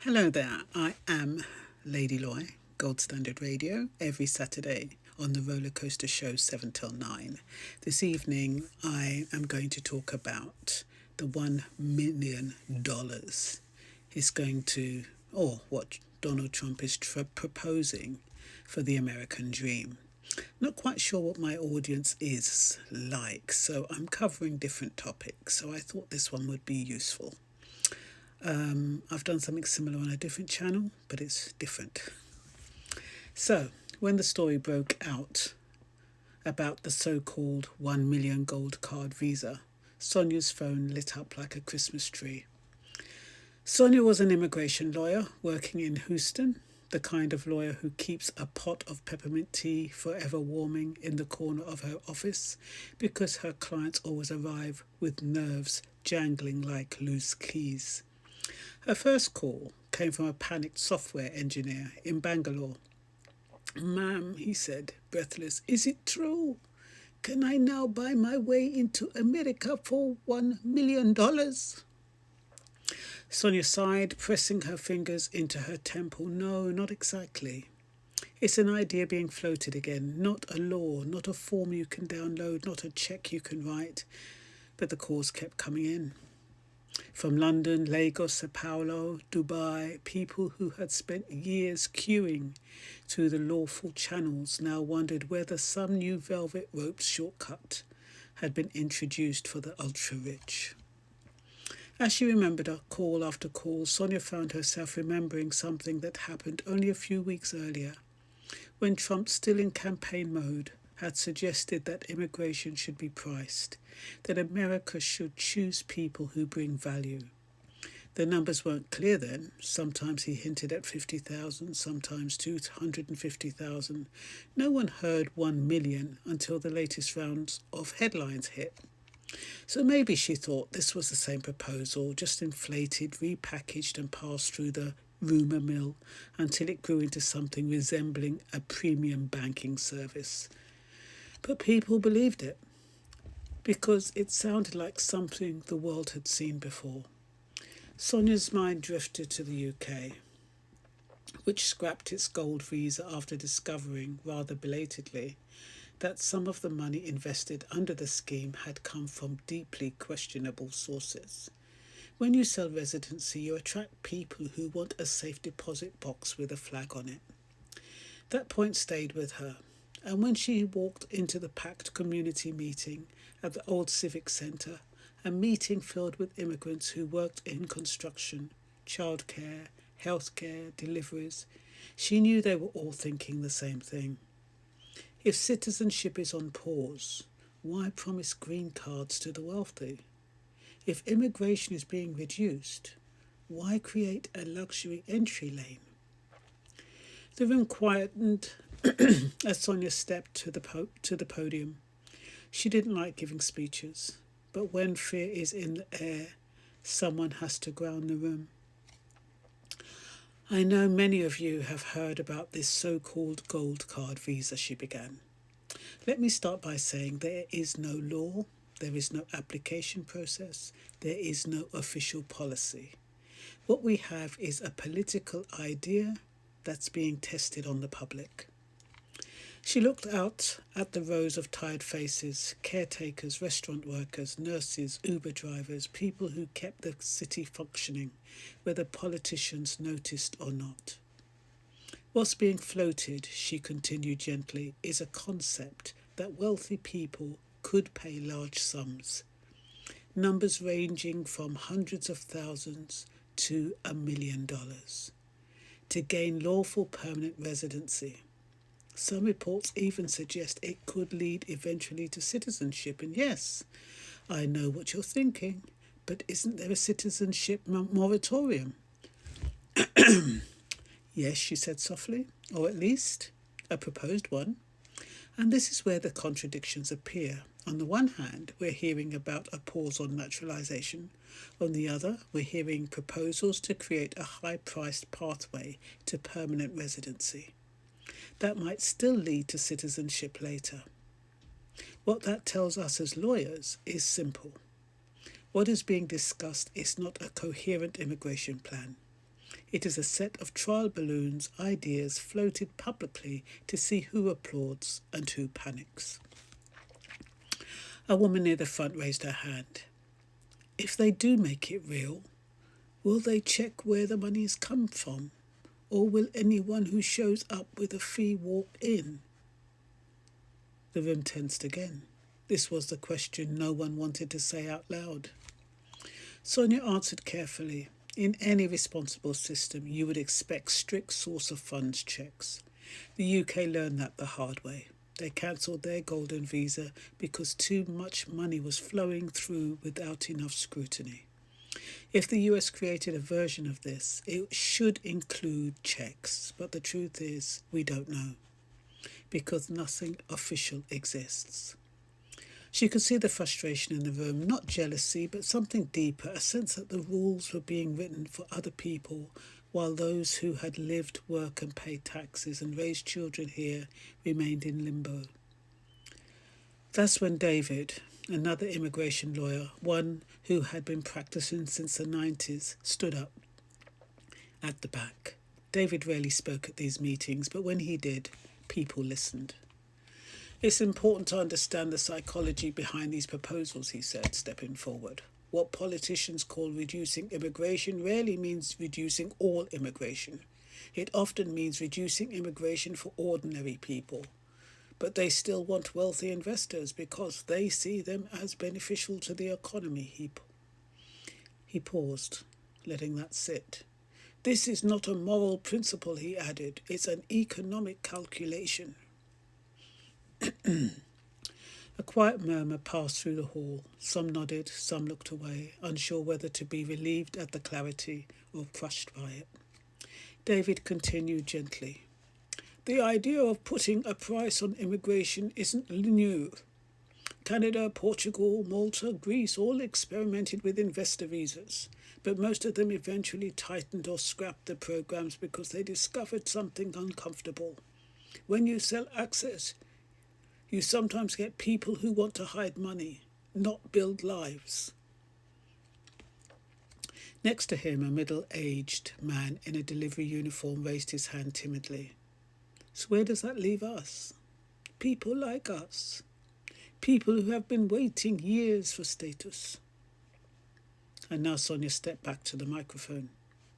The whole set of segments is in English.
Hello there, I am Lady Loy, Gold Standard Radio, every Saturday on the Roller Coaster Show 7 till 9. This evening I am going to talk about the $1 million is going to, or what Donald Trump is proposing for the American dream. Not quite sure what my audience is like, so I'm covering different topics, so I thought this one would be useful. I've done something similar on a different channel, but it's different. So, when the story broke out about the so-called 1 million gold card visa, Sonia's phone lit up like a Christmas tree. Sonia was an immigration lawyer working in Houston, the kind of lawyer who keeps a pot of peppermint tea forever warming in the corner of her office because her clients always arrive with nerves jangling like loose keys. Her first call came from a panicked software engineer in Bangalore. "Ma'am," he said, breathless, "is it true? Can I now buy my way into America for $1 million? Sonia sighed, pressing her fingers into her temple. "No, not exactly. It's an idea being floated again, not a law, not a form you can download, not a check you can write." But the calls kept coming in. From London, Lagos, Sao Paulo, Dubai, people who had spent years queuing through the lawful channels now wondered whether some new velvet rope shortcut had been introduced for the ultra-rich. As she remembered call after call, Sonia found herself remembering something that happened only a few weeks earlier, when Trump, still in campaign mode, had suggested that immigration should be priced, that America should choose people who bring value. The numbers weren't clear then. Sometimes he hinted at 50,000, sometimes 250,000. No one heard 1 million until the latest rounds of headlines hit. So maybe, she thought, this was the same proposal, just inflated, repackaged and passed through the rumour mill until it grew into something resembling a premium banking service. But people believed it because it sounded like something the world had seen before. Sonia's mind drifted to the UK, which scrapped its gold visa after discovering, rather belatedly, that some of the money invested under the scheme had come from deeply questionable sources. When you sell residency, you attract people who want a safe deposit box with a flag on it. That point stayed with her, and when she walked into the packed community meeting at the old Civic Centre, a meeting filled with immigrants who worked in construction, childcare, healthcare, deliveries, she knew they were all thinking the same thing. If citizenship is on pause, why promise green cards to the wealthy? If immigration is being reduced, why create a luxury entry lane? The room quietened as Sonia stepped to the podium. She didn't like giving speeches, but when fear is in the air, someone has to ground the room. "I know many of you have heard about this so-called gold card visa," she began. "Let me start by saying there is no law, there is no application process, there is no official policy. What we have is a political idea that's being tested on the public." She looked out at the rows of tired faces, caretakers, restaurant workers, nurses, Uber drivers, people who kept the city functioning, whether politicians noticed or not. "What's being floated," she continued gently, "is a concept that wealthy people could pay large sums, numbers ranging from hundreds of thousands to $1 million, to gain lawful permanent residency. Some reports even suggest it could lead eventually to citizenship. And yes, I know what you're thinking, but isn't there a citizenship moratorium?" "Yes," she said softly, "or at least a proposed one. And this is where the contradictions appear. On the one hand, we're hearing about a pause on naturalisation. On the other, we're hearing proposals to create a high-priced pathway to permanent residency. That might still lead to citizenship later. What that tells us as lawyers is simple. What is being discussed is not a coherent immigration plan. It is a set of trial balloons, ideas floated publicly to see who applauds and who panics. A woman near the front raised her hand. If they do make it real, will they check where the money has come from? Or will anyone who shows up with a fee walk in? The room tensed again. This was the question no one wanted to say out loud. Sonia answered carefully. In any responsible system, you would expect strict source of funds checks. The UK learned that the hard way. They cancelled their golden visa because too much money was flowing through without enough scrutiny. If the US created a version of this, it should include checks, but the truth is we don't know, because nothing official exists. She could see the frustration in the room, not jealousy, but something deeper, a sense that the rules were being written for other people, while those who had lived, worked and paid taxes and raised children here remained in limbo. That's when David, another immigration lawyer, one who had been practicing since the 90s, stood up at the back. David rarely spoke at these meetings, but when he did, people listened. It's important to understand the psychology behind these proposals, he said, stepping forward. What politicians call reducing immigration rarely means reducing all immigration. It often means reducing immigration for ordinary people. But they still want wealthy investors because they see them as beneficial to the economy. He paused, letting that sit. This is not a moral principle, he added. It's an economic calculation. A quiet murmur passed through the hall. Some nodded, some looked away, unsure whether to be relieved at the clarity or crushed by it. David continued gently. The idea of putting a price on immigration isn't new. Canada, Portugal, Malta, Greece all experimented with investor visas, but most of them eventually tightened or scrapped the programs because they discovered something uncomfortable. When you sell access, you sometimes get people who want to hide money, not build lives. Next to him, a middle-aged man in a delivery uniform raised his hand timidly. So where does that leave us? People like us. People who have been waiting years for status. And now Sonia stepped back to the microphone,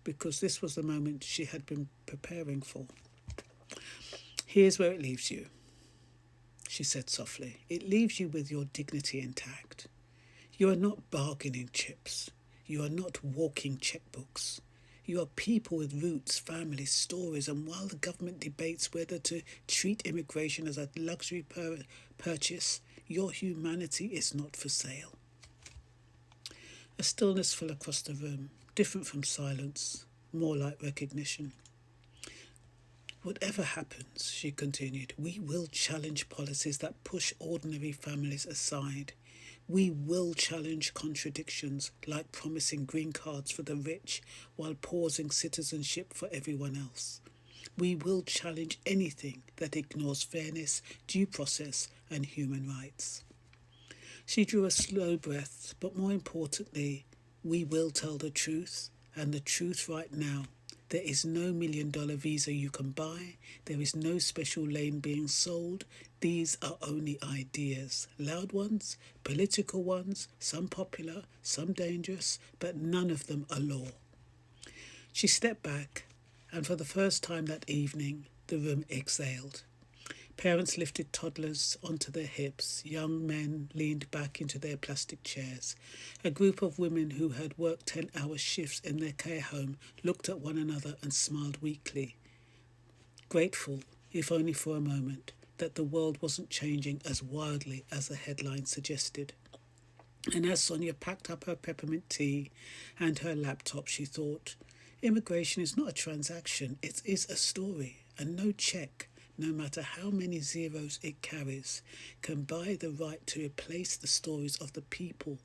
because this was the moment she had been preparing for. Here's where it leaves you, she said softly. It leaves you with your dignity intact. You are not bargaining chips. You are not walking checkbooks. You are people with roots, families, stories, and while the government debates whether to treat immigration as a luxury purchase, your humanity is not for sale. A stillness fell across the room, different from silence, more like recognition. Whatever happens, she continued, we will challenge policies that push ordinary families aside. We will challenge contradictions like promising green cards for the rich while pausing citizenship for everyone else. We will challenge anything that ignores fairness, due process, and human rights. She drew a slow breath, but more importantly, we will tell the truth, and the truth right now. There is no $1 million visa you can buy. There is no special lane being sold. These are only ideas. Loud ones, political ones, some popular, some dangerous, but none of them are law. She stepped back, and for the first time that evening, the room exhaled. Parents lifted toddlers onto their hips. Young men leaned back into their plastic chairs. A group of women who had worked 10-hour shifts in their care home looked at one another and smiled weakly, grateful, if only for a moment, that the world wasn't changing as wildly as the headline suggested. And as Sonia packed up her peppermint tea and her laptop, she thought, immigration is not a transaction, it is a story, and no check, no matter how many zeros it carries, can buy the right to replace the stories of the people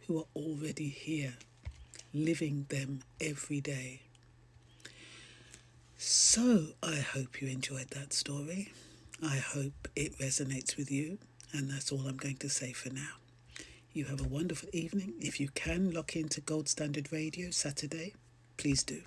who are already here, living them every day. So I hope you enjoyed that story. I hope it resonates with you, and that's all I'm going to say for now. You have a wonderful evening. If you can, lock into Gold Standard Radio Saturday, please do.